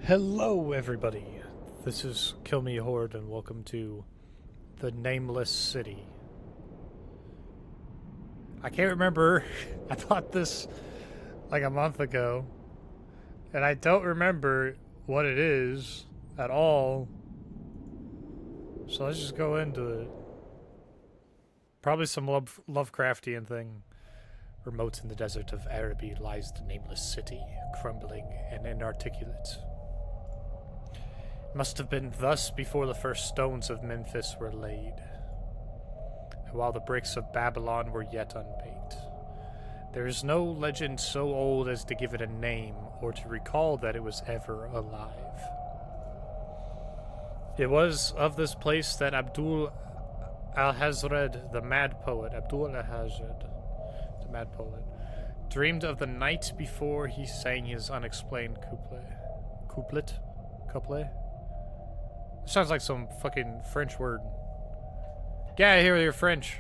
Hello, everybody. This is Kill Me Horde, and welcome to the Nameless City. I can't remember. I bought this like a month ago, and I don't remember what it is at all. So let's just go into it. Probably some Lovecraftian thing. Remote in the desert of Araby lies the Nameless City, crumbling and inarticulate. It must have been thus before the first stones of Memphis were laid, and while the bricks of Babylon were yet unbaked. There is no legend so old as to give it a name or to recall that it was ever alive. It was of this place that Abdul Alhazred, the mad poet, dreamed of the night before he sang his unexplained couplet? Sounds like some fucking French word. Get out of here with your French.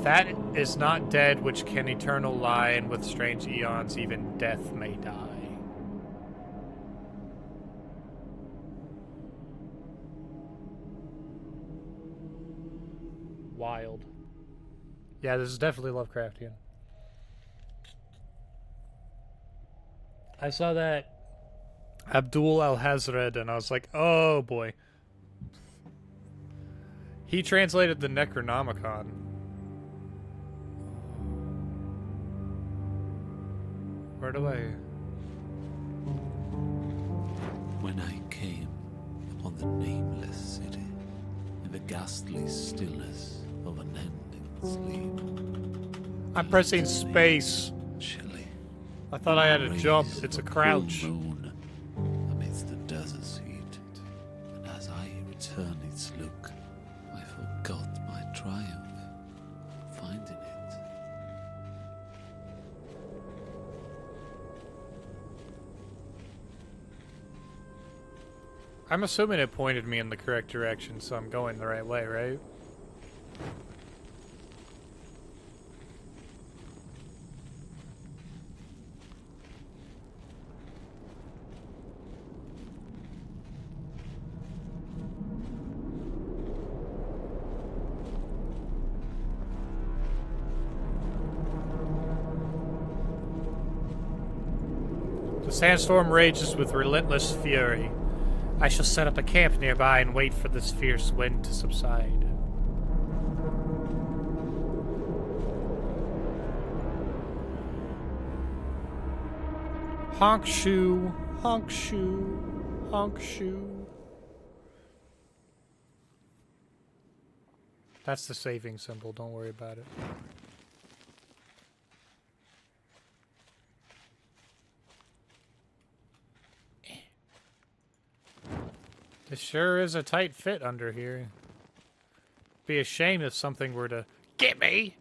That is not dead which can eternal lie, and with strange eons even death may die. Wild. Yeah, this is definitely Lovecraftian. I saw that Abdul Alhazred and I was like, oh boy. He translated the Necronomicon. Where do I... When I came upon the Nameless City, in the ghastly stillness of unending sleep, I'm pressing space. chilly, I thought I had to jump. rays It's a of a crouch. full moon amidst the desert's heat, and as I returned its look, I forgot my triumph, finding it. I'm assuming it pointed me in the correct direction, so I'm going the right way, right? The sandstorm rages with relentless fury. I shall set up a camp nearby and wait for this fierce wind to subside. Honk shoe, honk shoe, honk shoe. That's the saving symbol, don't worry about it. It sure is a tight fit under here. Be a shame if something were to get me.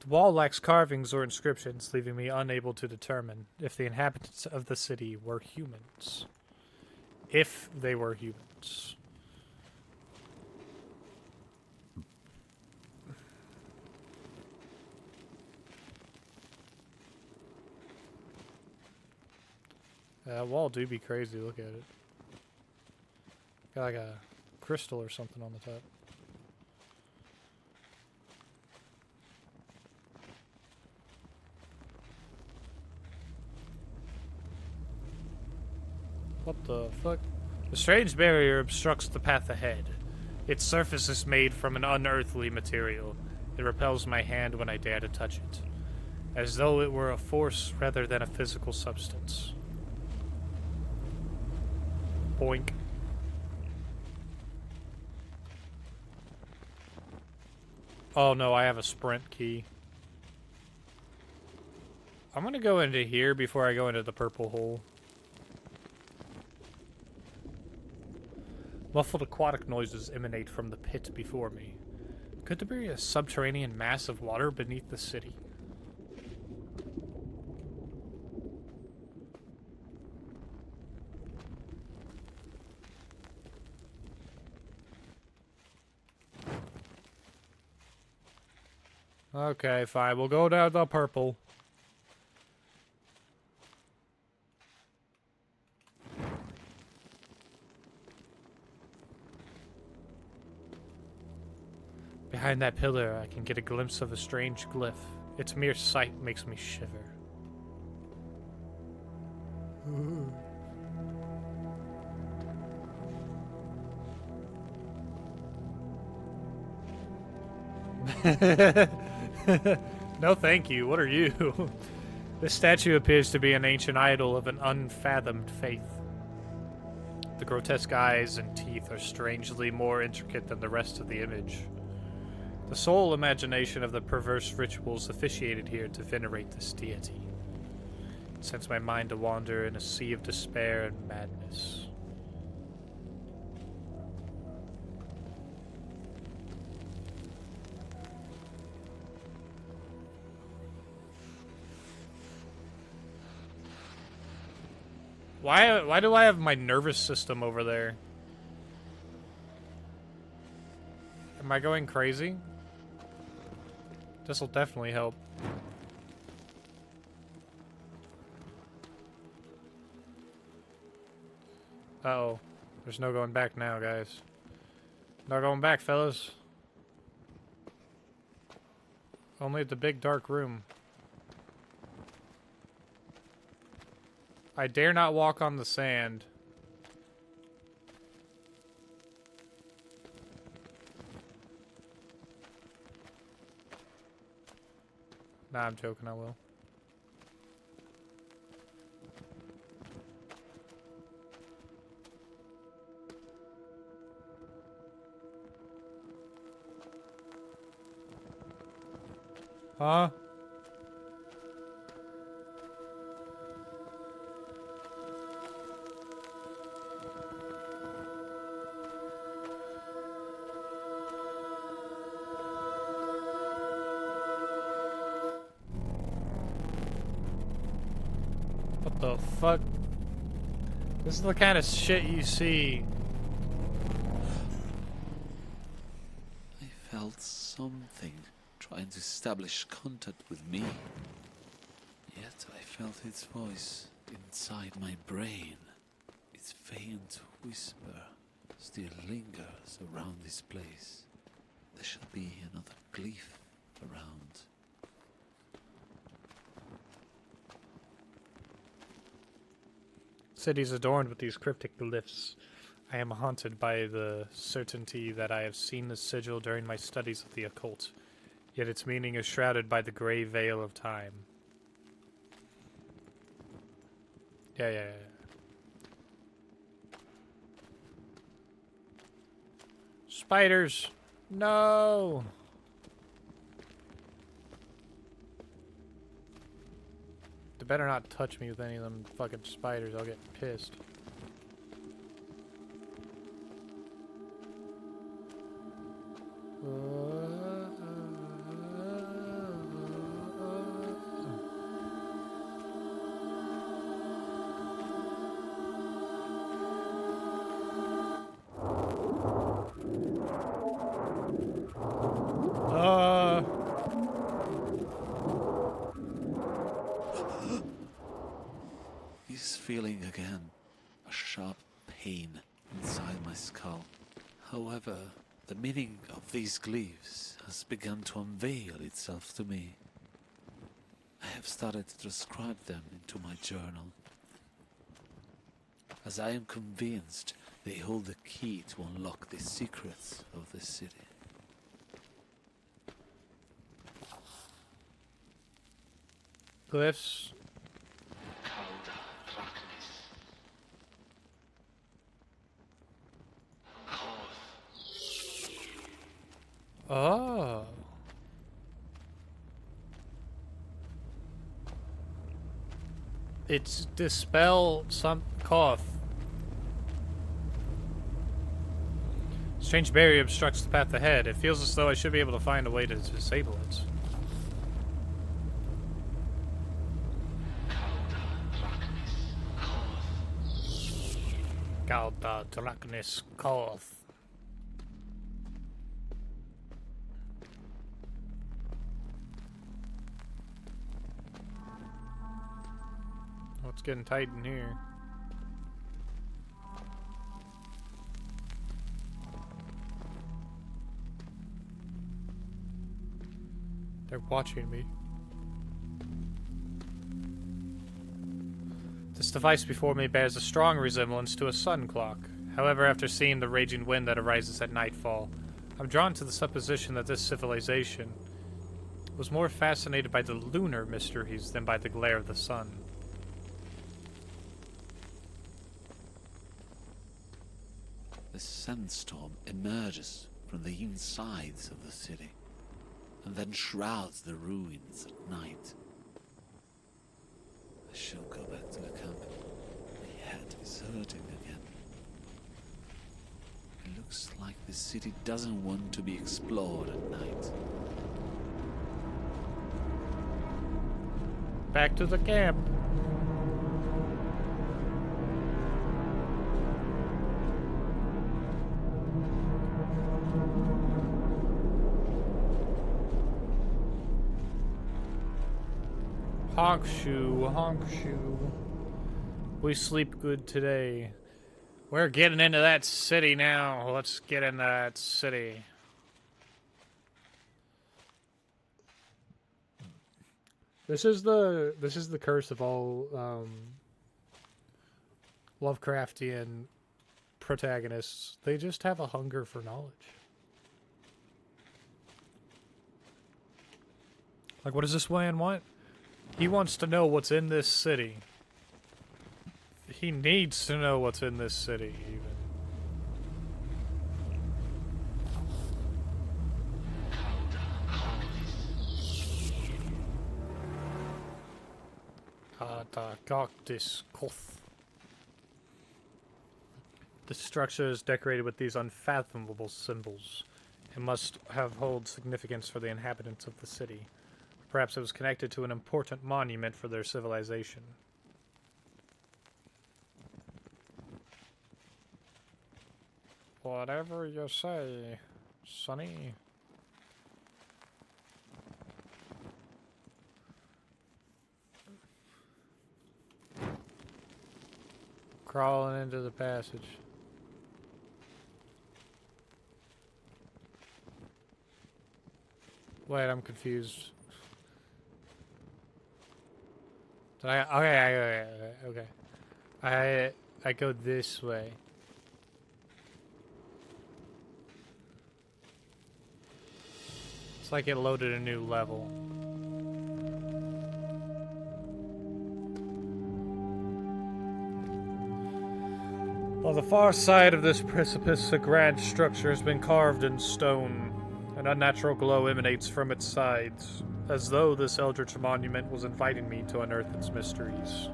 The wall lacks carvings or inscriptions, leaving me unable to determine if the inhabitants of the city were humans. If they were humans. That wall do be crazy, look at it. Got like a crystal or something on the top. What the fuck? The strange barrier obstructs the path ahead. Its surface is made from an unearthly material. It repels my hand when I dare to touch it, as though it were a force rather than a physical substance. Boink. Oh no, I have a sprint key. I'm gonna go into here before I go into the purple hole. Muffled aquatic noises emanate from the pit before me. Could there be a subterranean mass of water beneath the city? Okay, fine. We'll go down the purple. Behind that pillar, I can get a glimpse of a strange glyph. Its mere sight makes me shiver. No, thank you. What are you? This statue appears to be an ancient idol of an unfathomed faith. The grotesque eyes and teeth are strangely more intricate than the rest of the image. The sole imagination of the perverse rituals officiated here to venerate this deity. It sends my mind to wander in a sea of despair and madness. Why do I have my nervous system over there? Am I going crazy? This will definitely help. Uh-oh. There's no going back now, guys. No going back, fellas. Only the big dark room. I dare not walk on the sand. Nah, I'm joking, I will. Huh? What the fuck? This is the kind of shit you see. I felt something trying to establish contact with me. Yet I felt its voice inside my brain. Its faint whisper still lingers around this place. There should be another glyph around. Cities adorned with these cryptic glyphs. I am haunted by the certainty that I have seen the sigil during my studies of the occult, yet its meaning is shrouded by the gray veil of time. Yeah. Spiders! No! They better not touch me with any of them fucking spiders, I'll get pissed. He's feeling again a sharp pain inside my skull. However, the meaning of these glyphs has begun to unveil itself to me. I have started to transcribe them into my journal, as I am convinced they hold the key to unlock the secrets of the city. Glyphs. Oh. It's dispel some cough. Strange barrier obstructs the path ahead. It feels as though I should be able to find a way to disable it. Galda Drachnis Koth. it's getting tight in here. They're watching me. This device before me bears a strong resemblance to a sun clock. However, after seeing the raging wind that arises at nightfall, I'm drawn to the supposition that this civilization was more fascinated by the lunar mysteries than by the glare of the sun. The sandstorm emerges from the insides of the city, and then shrouds the ruins at night. I shall go back to the camp. My head is hurting again. It looks like the city doesn't want to be explored at night. Back to the camp. Honk shoe, honk shoe. We sleep good today. We're getting into that city now. Let's get into that city. This is the curse of all Lovecraftian protagonists. They just have a hunger for knowledge. Like, what does this man want? He wants to know what's in this city. He needs to know what's in this city, even. The structure is decorated with these unfathomable symbols and must have hold significance for the inhabitants of the city. Perhaps it was connected to an important monument for their civilization. Whatever you say, Sonny. Crawling into the passage. Wait, I'm confused. Did okay. I go this way. It's like it loaded a new level. On the far side of this precipice, a grand structure has been carved in stone. An unnatural glow emanates from its sides, as though this eldritch monument was inviting me to unearth its mysteries.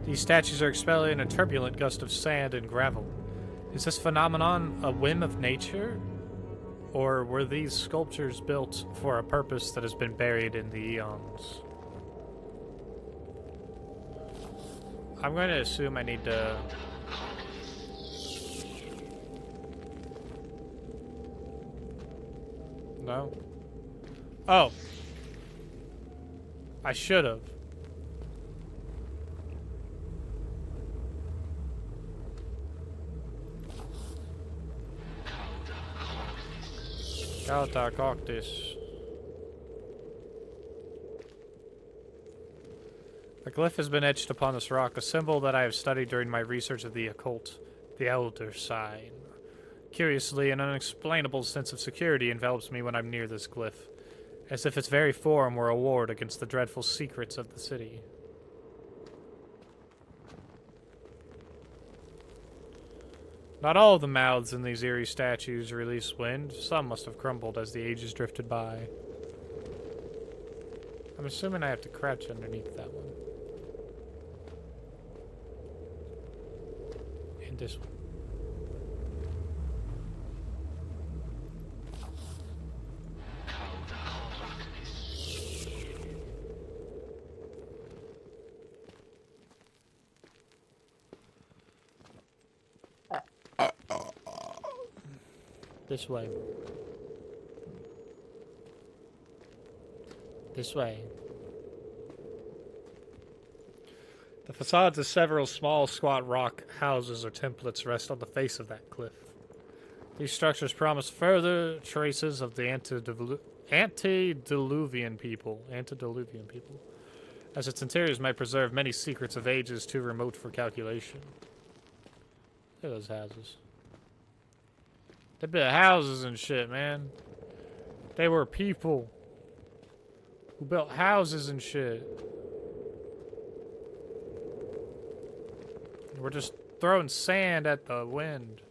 These statues are expelling a turbulent gust of sand and gravel. Is this phenomenon a whim of nature? Or were these sculptures built for a purpose that has been buried in the eons? I'm going to assume I need to... No? Oh. I should have. Cactus. A glyph has been etched upon this rock, a symbol that I have studied during my research of the occult, the Elder Sign. Curiously, an unexplainable sense of security envelops me when I'm near this glyph, as if its very form were a ward against the dreadful secrets of the city. Not all of the mouths in these eerie statues release wind. Some must have crumbled as the ages drifted by. I'm assuming I have to crouch underneath that one. And this one. This way. This way. The facades of several small, squat rock houses or templates rest on the face of that cliff. These structures promise further traces of the antediluvian people, as its interiors might preserve many secrets of ages too remote for calculation. Look at those houses. They built houses and shit, man. They were people who built houses and shit. We're just throwing sand at the wind.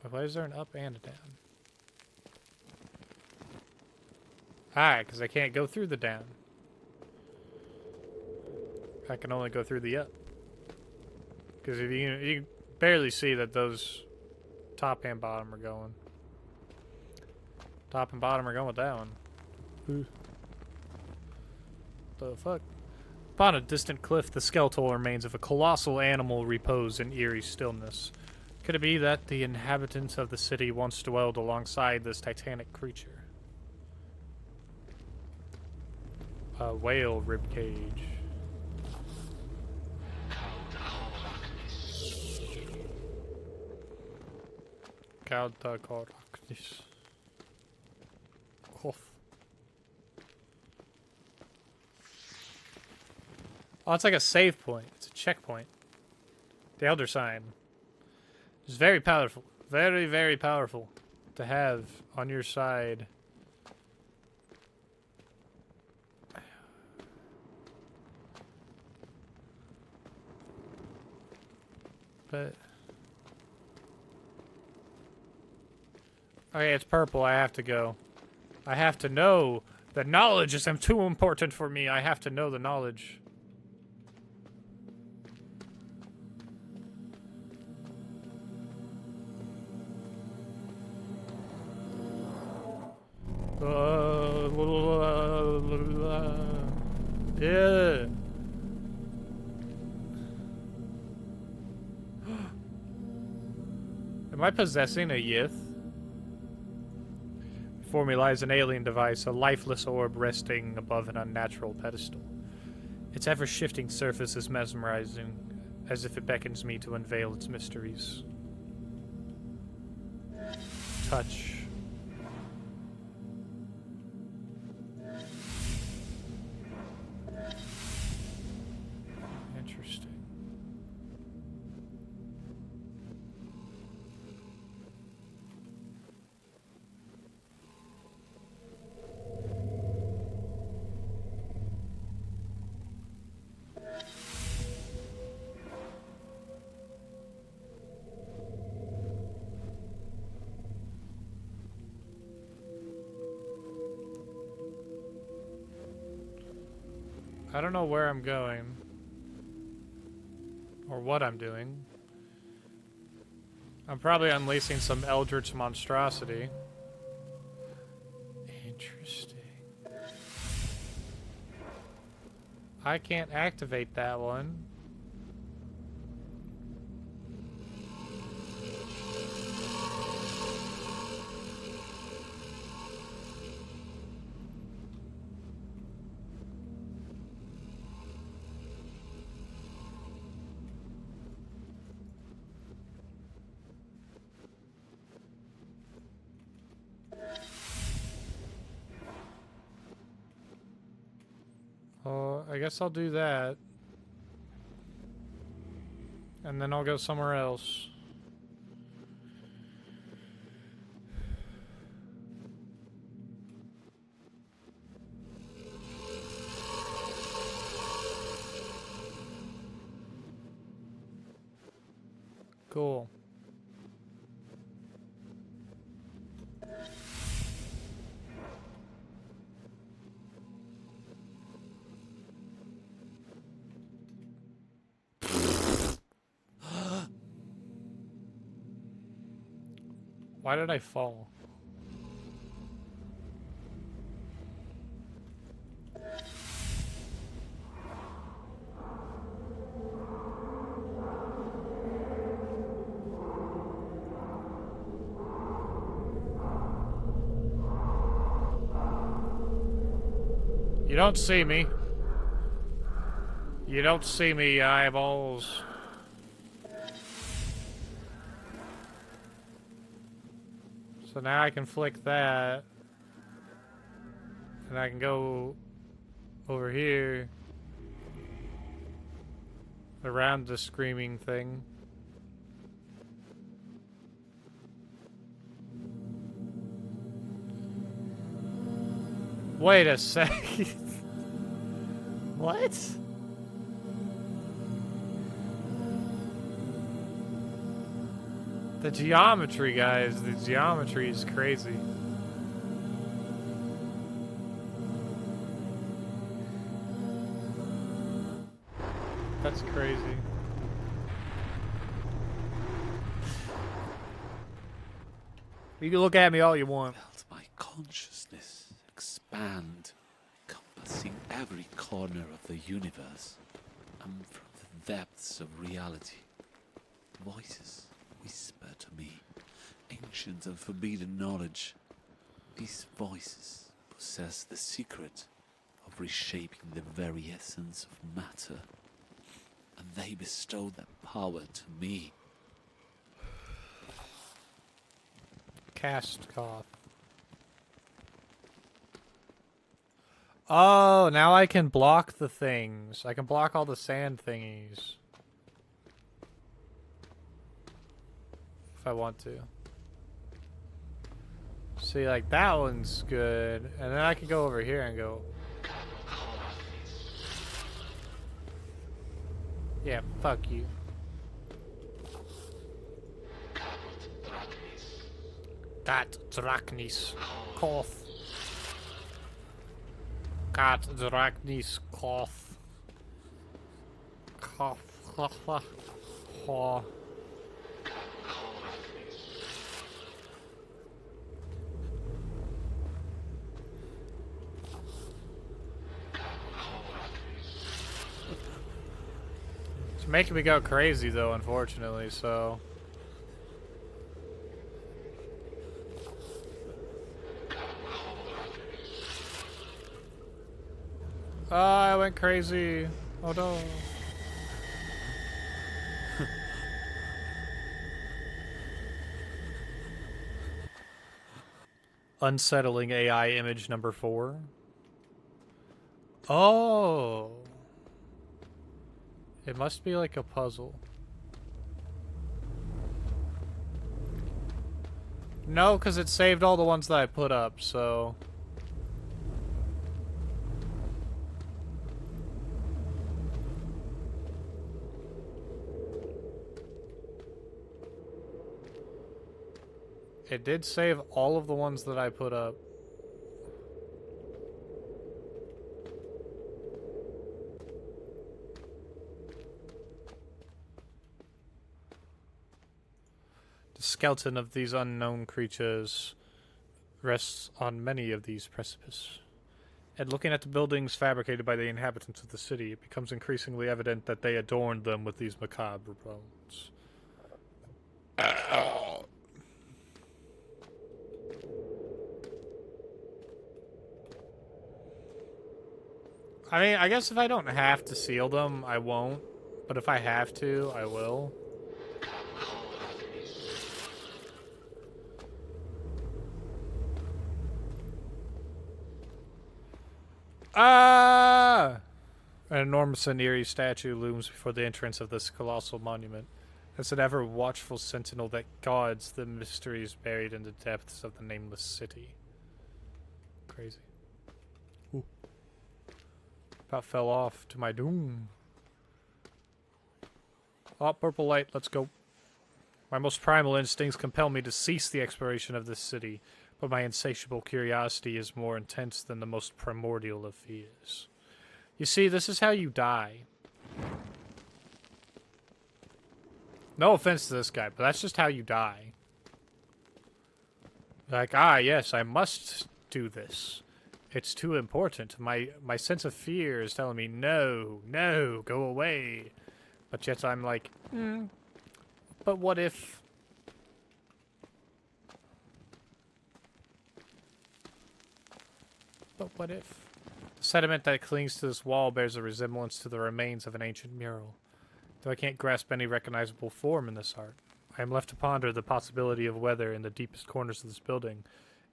Why is there an up and a down? Alright, because I can't go through the down. I can only go through the up. Because if you can barely see that those top and bottom are going. Top and bottom are going with that one. Ooh. The fuck? Upon a distant cliff, the skeletal remains of a colossal animal repose in eerie stillness. Could it be that the inhabitants of the city once dwelled alongside this titanic creature? A whale ribcage. Caldacoraknis. Cough. Oh, it's like a save point. It's a checkpoint. The Elder Sign. It's very powerful. Very, very powerful to have on your side. But... okay, it's purple. I have to go. I have to know. The knowledge is too important for me. I have to know the knowledge. Yeah. Am I possessing a Yith? Before me lies an alien device, a lifeless orb resting above an unnatural pedestal. Its ever-shifting surface is mesmerizing, as if it beckons me to unveil its mysteries. Touch. Interesting. I don't know where I'm going. Or what I'm doing. I'm probably unleashing some eldritch monstrosity. Interesting. I can't activate that one. I guess I'll do that. And then I'll go somewhere else. Cool. Why did I fall? You don't see me. You don't see me, you eyeballs. So now I can flick that. And I can go over here. Around the screaming thing. Wait a second. What? The geometry, guys. The geometry is crazy. That's crazy. You can look at me all you want. Felt my consciousness expand, encompassing every corner of the universe. And from the depths of reality, voices whisper to me, ancient and forbidden knowledge. These voices possess the secret of reshaping the very essence of matter, and they bestow that power to me. Cast cough. Oh, now I can block the things. I can block all the sand thingies. If I want to. See, like, that one's good. And then I can go over here and go... Yeah, fuck you. Cat Drachnis Koth. Cat Drachnis Koth. Koth. It's making me go crazy though, unfortunately, so... I went crazy. Oh no. Unsettling AI image number 4. Oh. It must be like a puzzle. No, because it saved all the ones that I put up, so... It did save all of the ones that I put up. The skeleton of these unknown creatures rests on many of these precipices. And looking at the buildings fabricated by the inhabitants of the city, it becomes increasingly evident that they adorned them with these macabre bones. I mean, I guess if I don't have to seal them, I won't. But if I have to, I will. Ah! An enormous and eerie statue looms before the entrance of this colossal monument. As an ever-watchful sentinel that guards the mysteries buried in the depths of the Nameless City. Crazy. Ooh. About fell off to my doom. Oh, purple light, let's go. My most primal instincts compel me to cease the exploration of this city, but my insatiable curiosity is more intense than the most primordial of fears. You see, this is how you die. No offense to this guy, but that's just how you die. Like, yes, I must do this. It's too important. My sense of fear is telling me, no, go away. But yet I'm like, but what if... But what if... The sediment that clings to this wall bears a resemblance to the remains of an ancient mural. Though I can't grasp any recognizable form in this art, I am left to ponder the possibility of whether, in the deepest corners of this building,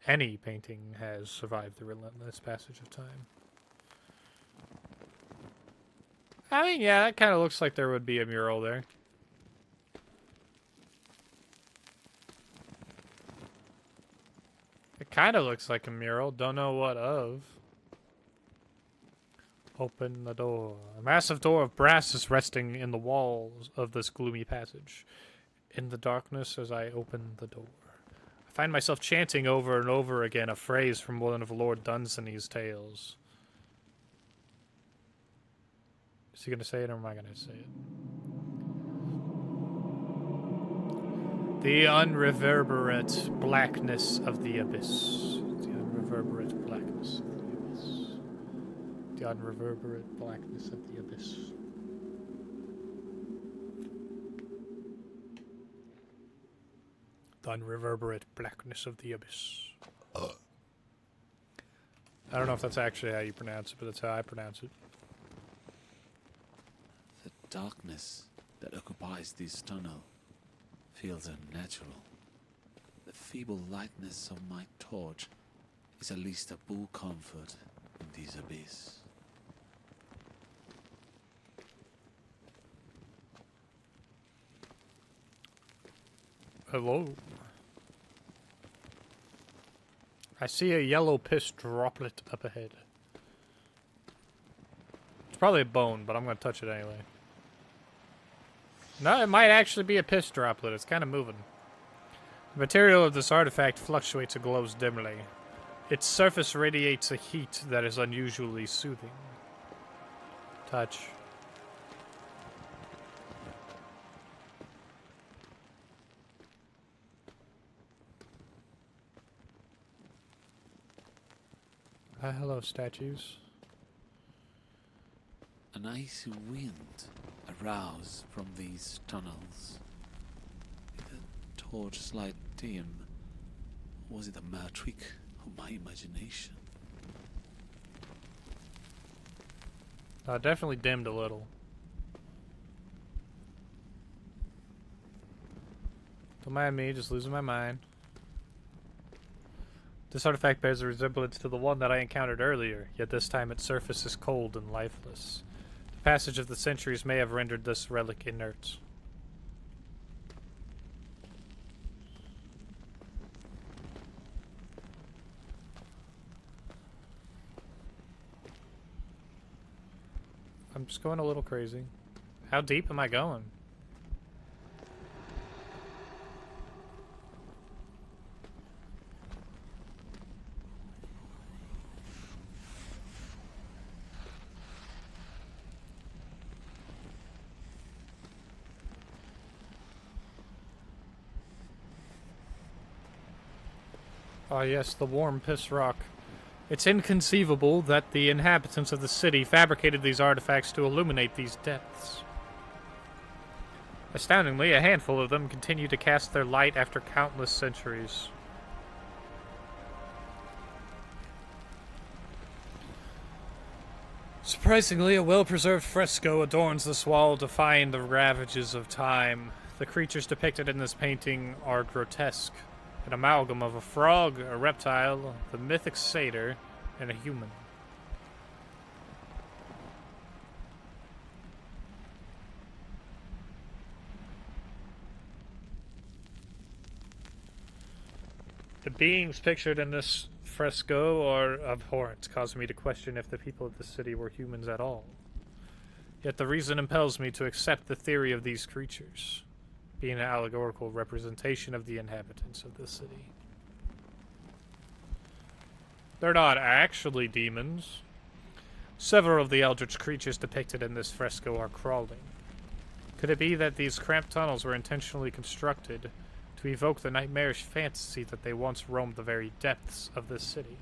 any painting has survived the relentless passage of time. I mean, yeah, that kind of looks like there would be a mural there. It kind of looks like a mural. Don't know what of. Open the door. A massive door of brass is resting in the walls of this gloomy passage. In the darkness, as I open the door, I find myself chanting over and over again a phrase from one of Lord Dunsany's tales. Is he going to say it, or am I going to say it? The unreverberate blackness of the abyss. The unreverberate blackness of the abyss. The unreverberate blackness of the abyss. The unreverberate blackness of the abyss. I don't know if that's actually how you pronounce it, but that's how I pronounce it. The darkness that occupies this tunnel feels unnatural. The feeble lightness of my torch is at least a poor comfort in this abyss. Hello. I see a yellow piss droplet up ahead. It's probably a bone, but I'm going to touch it anyway. No, it might actually be a piss droplet. It's kind of moving. The material of this artifact fluctuates and glows dimly. Its surface radiates a heat that is unusually soothing. Touch. Hello, statues. An icy wind aroused from these tunnels. Did the torchlight dim? Was it a mere trick of my imagination? Definitely dimmed a little. Don't mind me, just losing my mind. This artifact bears a resemblance to the one that I encountered earlier, yet this time its surface is cold and lifeless. The passage of the centuries may have rendered this relic inert. I'm just going a little crazy. How deep am I going? Ah, yes, the warm piss rock. It's inconceivable that the inhabitants of the city fabricated these artifacts to illuminate these depths. Astoundingly, a handful of them continue to cast their light after countless centuries. Surprisingly, a well-preserved fresco adorns this wall, defying the ravages of time. The creatures depicted in this painting are grotesque. An amalgam of a frog, a reptile, the mythic satyr, and a human. The beings pictured in this fresco are abhorrent, causing me to question if the people of the city were humans at all. Yet the reason impels me to accept the theory of these creatures, being an allegorical representation of the inhabitants of the city. They're not actually demons. Several of the eldritch creatures depicted in this fresco are crawling. Could it be that these cramped tunnels were intentionally constructed to evoke the nightmarish fantasy that they once roamed the very depths of this city?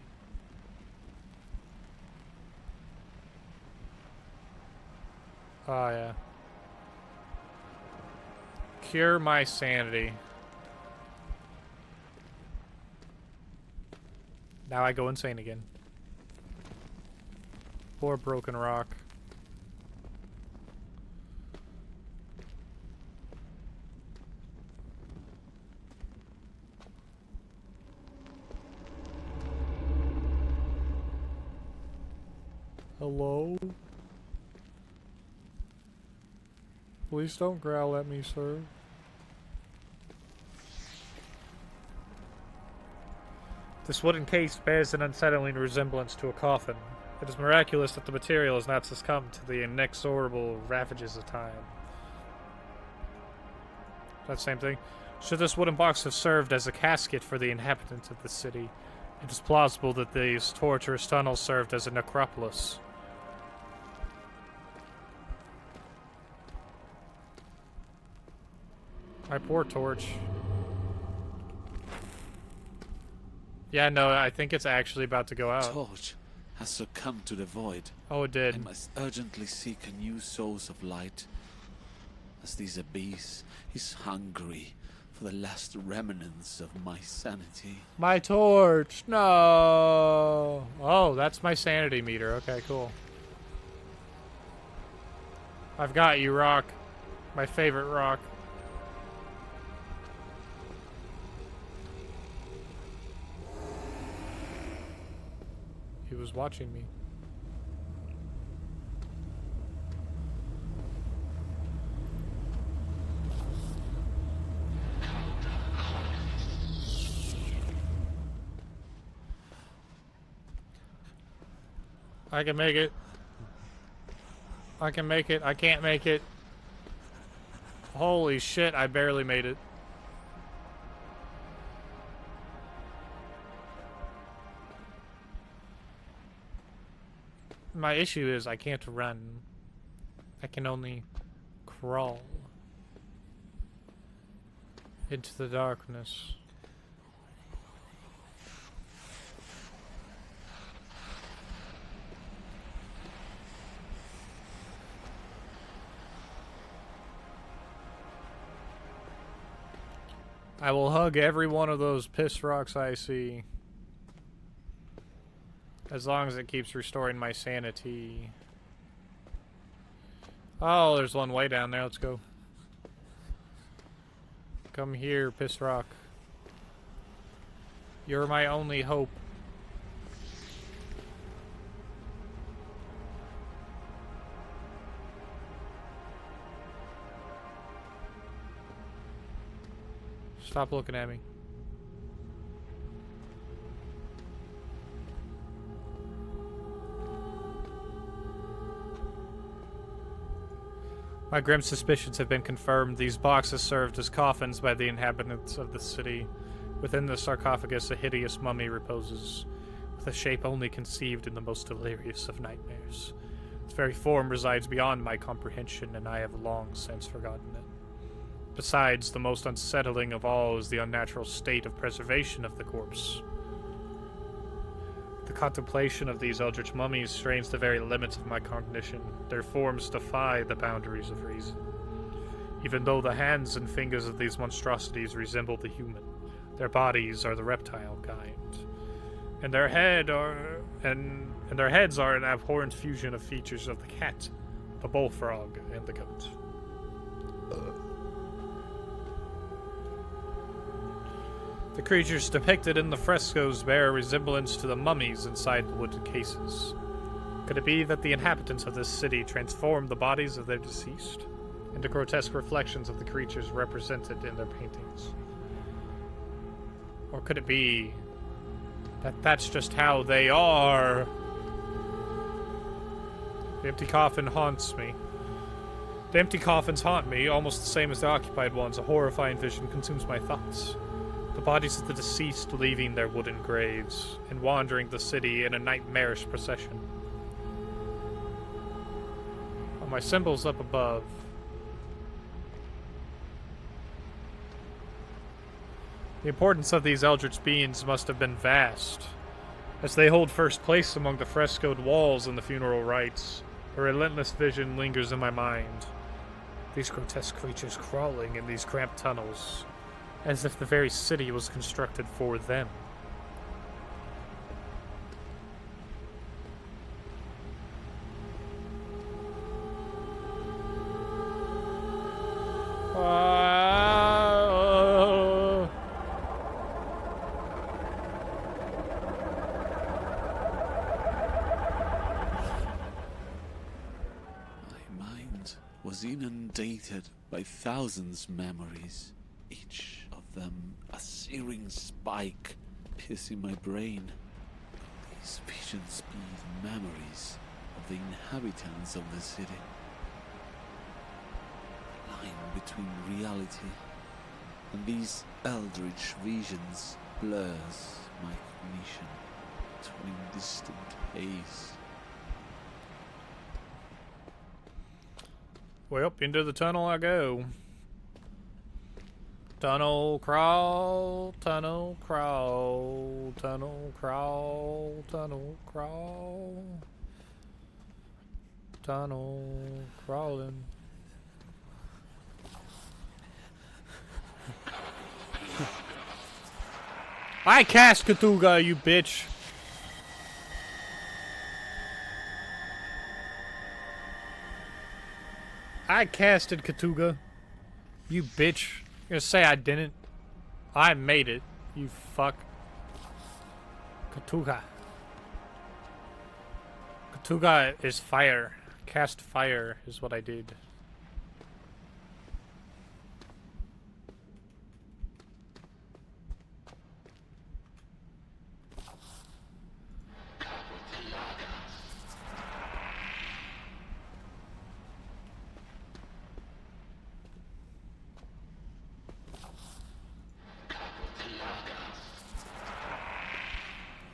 Oh, yeah. Cure my sanity. Now I go insane again. Poor broken rock. Hello? Please don't growl at me, sir. This wooden case bears an unsettling resemblance to a coffin. It is miraculous that the material has not succumbed to the inexorable ravages of time. That same thing. Should this wooden box have served as a casket for the inhabitants of the city, it is plausible that these torturous tunnels served as a necropolis. My poor torch. Yeah, no, I think it's actually about to go out. Torch has succumbed to the void. Oh, it did. I must urgently seek a new source of light, as this abyss is hungry for the last remnants of my sanity. My torch! No! Oh, that's my sanity meter. Okay, cool. I've got you, rock. My favorite rock. He was watching me. I can make it. I can make it. I can't make it. Holy shit, I barely made it. My issue is I can't run. I can only crawl into the darkness. I will hug every one of those piss rocks I see. As long as it keeps restoring my sanity. Oh, there's one way down there. Let's go. Come here, piss rock. You're my only hope. Stop looking at me. My grim suspicions have been confirmed. These boxes served as coffins by the inhabitants of the city. Within the sarcophagus, a hideous mummy reposes, with a shape only conceived in the most delirious of nightmares. Its very form resides beyond my comprehension, and I have long since forgotten it. Besides, the most unsettling of all is the unnatural state of preservation of the corpse. The contemplation of these eldritch mummies strains the very limits of my cognition. Their forms defy the boundaries of reason. Even though the hands and fingers of these monstrosities resemble the human, their bodies are the reptile kind, and their heads are an abhorrent fusion of features of the cat, the bullfrog, and the goat. The creatures depicted in the frescoes bear a resemblance to the mummies inside the wooden cases. Could it be that the inhabitants of this city transformed the bodies of their deceased into grotesque reflections of the creatures represented in their paintings? Or could it be that that's just how they are? The empty coffin haunts me. The empty coffins haunt me, almost the same as the occupied ones. A horrifying vision consumes my thoughts. The bodies of the deceased leaving their wooden graves and wandering the city in a nightmarish procession. Oh, my symbol's up above. The importance of these eldritch beings must have been vast, as they hold first place among the frescoed walls and the funeral rites. A relentless vision lingers in my mind. These grotesque creatures crawling in these cramped tunnels, as if the very city was constructed for them. was inundated by thousands of memories, each of them a searing spike piercing my brain. These visions be the memories of the inhabitants of the city. The line between reality and these eldritch visions blurs my cognition to an indistinct haze. Well, into the tunnel I go. Tunnel crawl, tunnel crawl, tunnel crawl, tunnel crawl. Tunnel crawling. I cast Cthulhu, you bitch. I casted Cthulhu, you bitch. You're gonna say I didn't? I made it, you fuck. Cthulhu. Cthulhu is fire. Cast fire is what I did.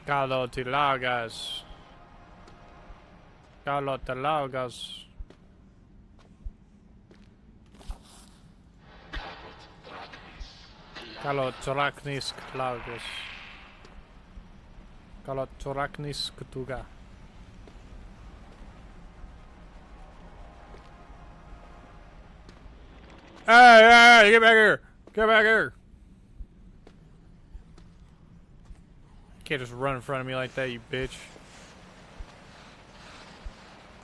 Galotilagas. Galotilagas. Galotorachnis Claugus. Galotorachnis Cthulhu. Hey, get back here! Get back here! You can't just run in front of me like that, you bitch.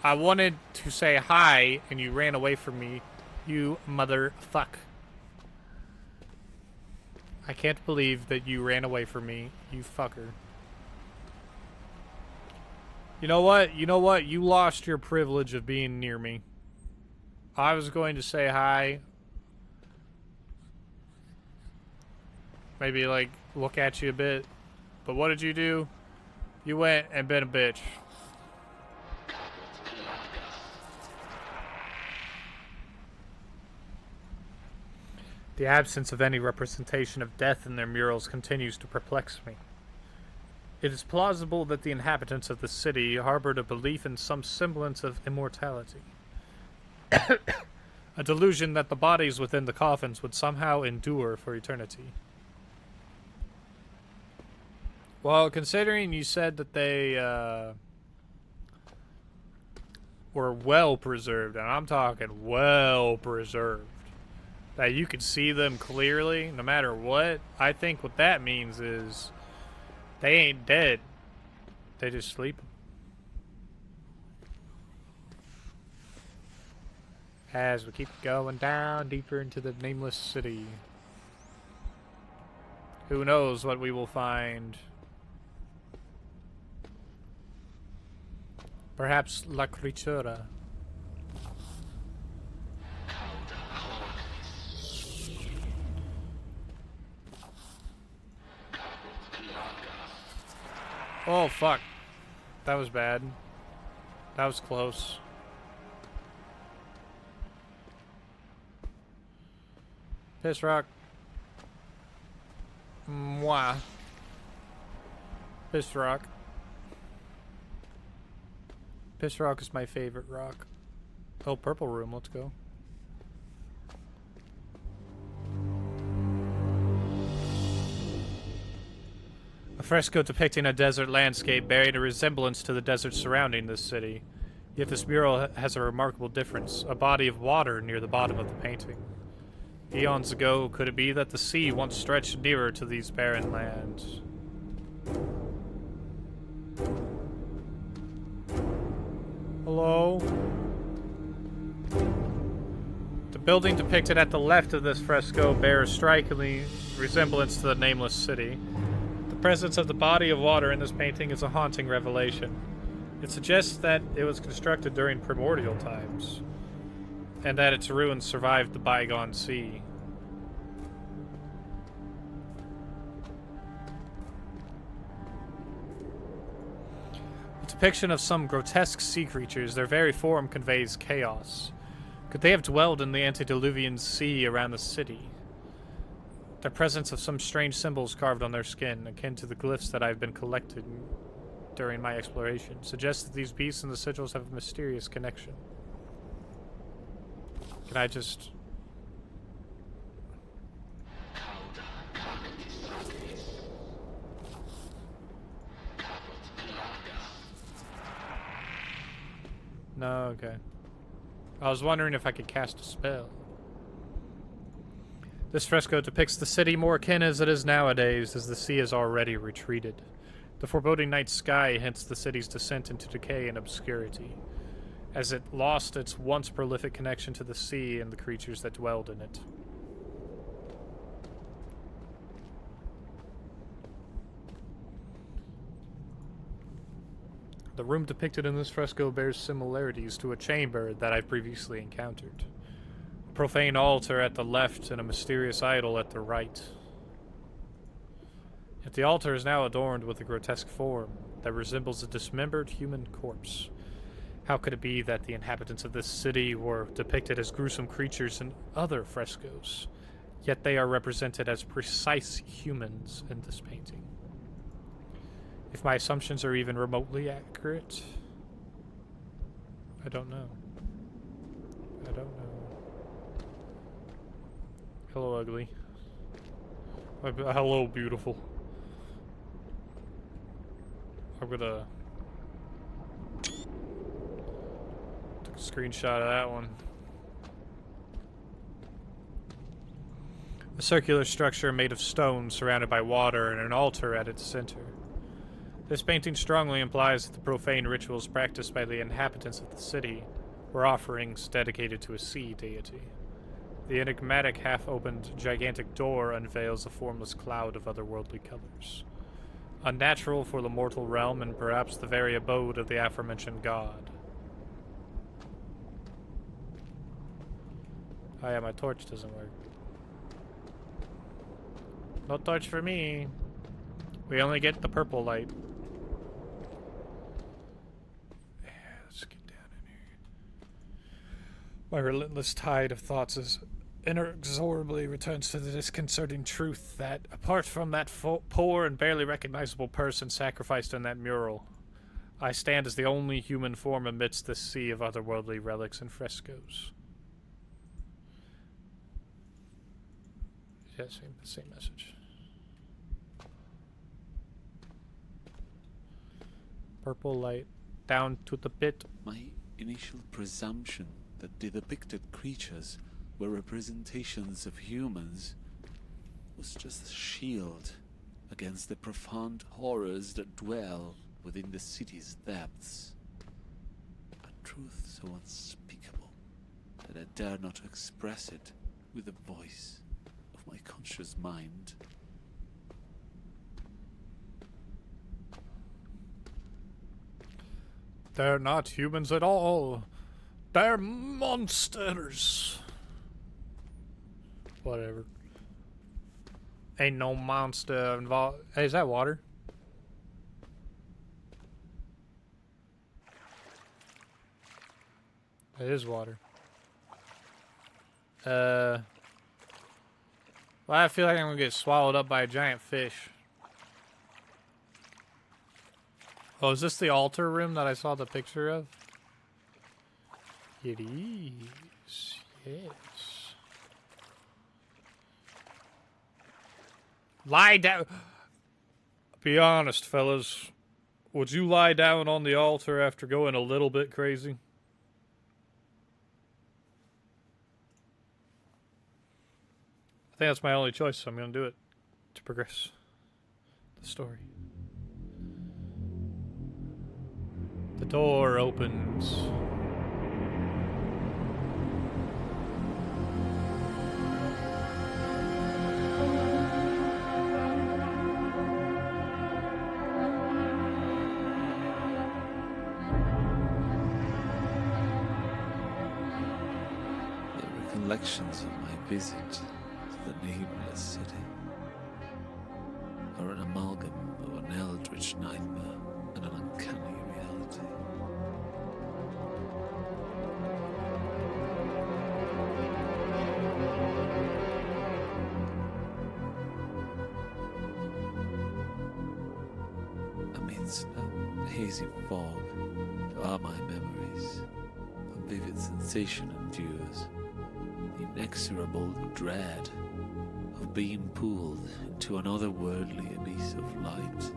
I wanted to say hi, and you ran away from me, you motherfuck. I can't believe that you ran away from me, you fucker. You know what? You know what? You lost your privilege of being near me. I was going to say hi. Maybe, like, look at you a bit. But what did you do? You went and been a bitch. The absence of any representation of death in their murals continues to perplex me. It is plausible that the inhabitants of the city harbored a belief in some semblance of immortality. A delusion that the bodies within the coffins would somehow endure for eternity. Well, considering you said that they were well preserved, and I'm talking well preserved, that you could see them clearly no matter what, I think what that means is they ain't dead. They just sleep. As we keep going down deeper into the Nameless City. Who knows what we will find. Perhaps La Creatura. Oh, fuck. That was bad. That was close. Piss rock. Mwah. Piss rock. Piss rock is my favorite rock. Oh, purple room. Let's go. A fresco depicting a desert landscape bearing a resemblance to the desert surrounding this city. Yet this mural has a remarkable difference. A body of water near the bottom of the painting. Eons ago, could it be that the sea once stretched nearer to these barren lands? Hello? The building depicted at the left of this fresco bears strikingly resemblance to the Nameless City. The presence of the body of water in this painting is a haunting revelation. It suggests that it was constructed during primordial times. and that its ruins survived the bygone sea. A depiction of some grotesque sea creatures, their very form conveys chaos. Could they have dwelled in the antediluvian sea around the city? The presence of some strange symbols carved on their skin, akin to the glyphs that I've been collecting during my exploration, suggests that these beasts and the sigils have a mysterious connection. Can I just... No, okay. I was wondering if I could cast a spell. This fresco depicts the city more akin as it is nowadays, as the sea has already retreated. The foreboding night sky hints the city's descent into decay and obscurity, as it lost its once prolific connection to the sea and the creatures that dwelled in it. The room depicted in this fresco bears similarities to a chamber that I've previously encountered. A profane altar at the left and a mysterious idol at the right. Yet the altar is now adorned with a grotesque form that resembles a dismembered human corpse. How could it be that the inhabitants of this city were depicted as gruesome creatures in other frescoes, yet they are represented as precise humans in this painting? If my assumptions are even remotely accurate, I don't know. I don't know. Hello, ugly. Hello, beautiful. I'm gonna take a screenshot of that one. A circular structure made of stone surrounded by water and an altar at its center. This painting strongly implies that the profane rituals practiced by the inhabitants of the city were offerings dedicated to a sea deity. The enigmatic half-opened gigantic door unveils a formless cloud of otherworldly colors. Unnatural for the mortal realm and perhaps the very abode of the aforementioned god. Oh yeah, my torch doesn't work. No torch for me. We only get the purple light. Yeah, let's get down in here. My relentless tide of thoughts is inexorably returns to the disconcerting truth that, apart from that poor and barely recognizable person sacrificed in that mural, I stand as the only human form amidst this sea of otherworldly relics and frescoes. Yeah, same message. Purple light down to the pit. My initial presumption that the depicted creatures were representations of humans was just a shield against the profound horrors that dwell within the city's depths. A truth so unspeakable that I dare not express it with the voice of my conscious mind. They're not humans at all. They're monsters. Whatever. Ain't no monster involved. Hey, is that water? It is water. Well, I feel like I'm gonna get swallowed up by a giant fish. Oh, is this the altar room that I saw the picture of? It is. Yes. Lie down. Be honest, fellas. Would you lie down on the altar after going a little bit crazy? I think that's my only choice, so I'm going to do it to progress the story. The door opens. recollections of my visit to the Nameless City are an amalgam of an eldritch nightmare and an uncanny reality. Amidst a hazy fog are my memories. A vivid sensation endures, the inexorable dread of being pulled into an otherworldly abyss of light.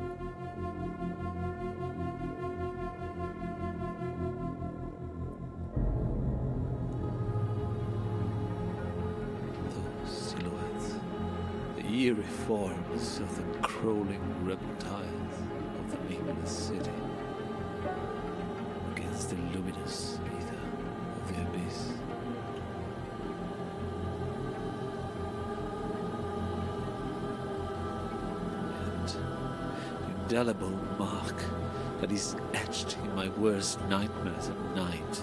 Those silhouettes, the eerie forms of the crawling reptiles of the Nameless City, against the luminous ether of the abyss. And the indelible mark that is etched in my worst nightmares at night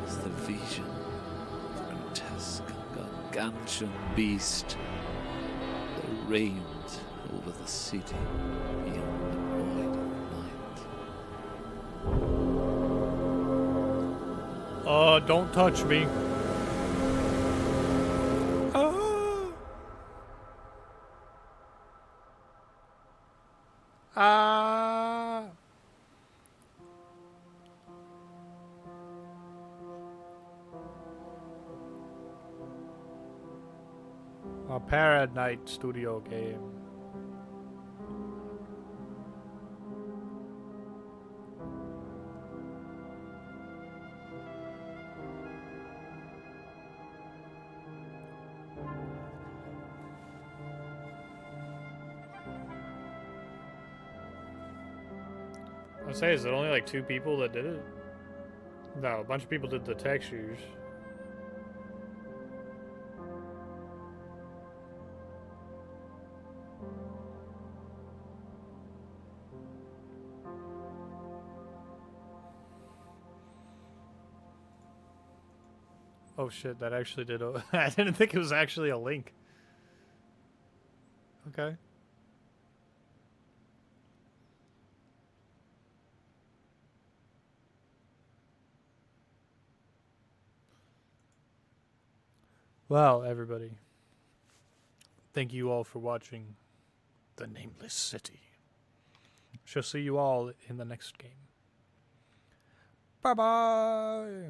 is the vision of the grotesque, gargantuan beast that reigned over the city beyond the void of night. Oh, don't touch me. Ah. Ah. A Paradise Studio game. I say, is it only like 2 people that did it? No, a bunch of people did the textures. Oh shit, that actually did. I didn't think it was actually a link. Okay. Well, everybody, thank you all for watching The Nameless City. Shall see you all in the next game. Bye-bye!